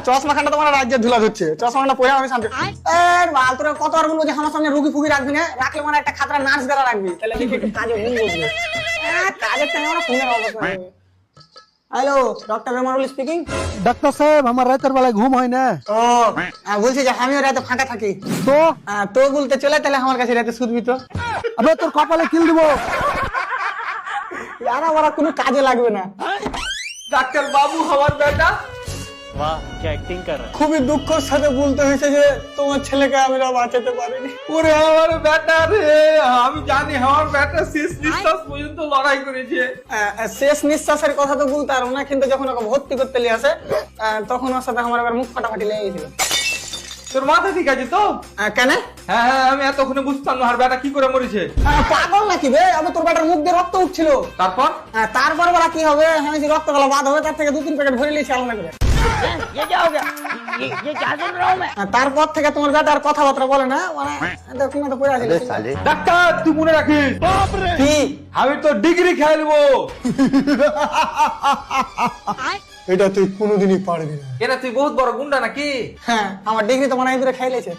চশমাখানটা তোমার রাজ্যের ধুলা ধরছে, চশমাখানটা পরে আমি শান্তি। বাল তোরা কতবার বলবো যে আমার সামনে রুগী ফুগি রাখবি না, রাখলে মানে একটা খাতরা নার্স দ্বারা রাখবি, তাহলে দেখি একটু কাজে মন বসবে। কাজের টাইমে আমরা ফোনের অবস্থা। Hello, doctor Rahmanul speaking. Doctor সাহেব আমার রাতের বেলায় ঘুম হয় না ও বলছি যে আমিও রাতে ফাঁকা থাকি, তো তো বলতে চলে তাহলে আমার কাছে রাতে শুধবি তো। আবে তোর কপালে কিল দিব। আর আমার কোনো কাজে লাগবে না। ডাক্তার বাবু আমার বেটা। वाह क्या एक्टिंग कर रहा है। খুবই দুঃখের সাথে বলতে হয়েছে যে তোমার ছেলেকে আমি বাঁচাতে পারিনি। ওরে আমার বেটা রে, আমি জানি আমার বেটা শেষ নিঃশ্বাস পর্যন্ত লড়াই করেছে। শেষ নিঃশ্বাসের কথা তো বলতে পারবো না, কিন্তু যখন ওকে ভর্তি করতে নিয়ে আসে তখন ওর সাথে আমার এবার মুখ ফাটাফাটি লেগে গেছিল। তোর মাথা ঠিক আছে তো? কেন? হ্যাঁ হ্যাঁ, আমি এতক্ষণে বুঝতাম না আর বেটা কি করে মরেছে। পাগল নাকি বে? আমি তোর বেটার মুখ দিয়ে রক্ত উঠছিল। তারপর তারপর বলা কি হবে, হ্যাঁ যে রক্ত গলা বাদ হবে, তার থেকে 2-3 প্যাকেট ভরে নিয়েছি আলাদা করে। ये क्या हो गया? ये क्या सुन रहा हूँ मैं? তারপর থেকে তোমার বেটা আর কথাবার্তা বলে না, মানে তুমি তো পড়ে আছি। ডাক্তার তুই মনে রাখিস, কি? আমি তো ডিগ্রি খেলবো। এটা তুই কোনোদিনই পারবি না। কেন তুই বহুত বড় গুন্ডা নাকি? হ্যাঁ, আমার ডিগ্রি তো মনে হয় দূরে খাইলেছে।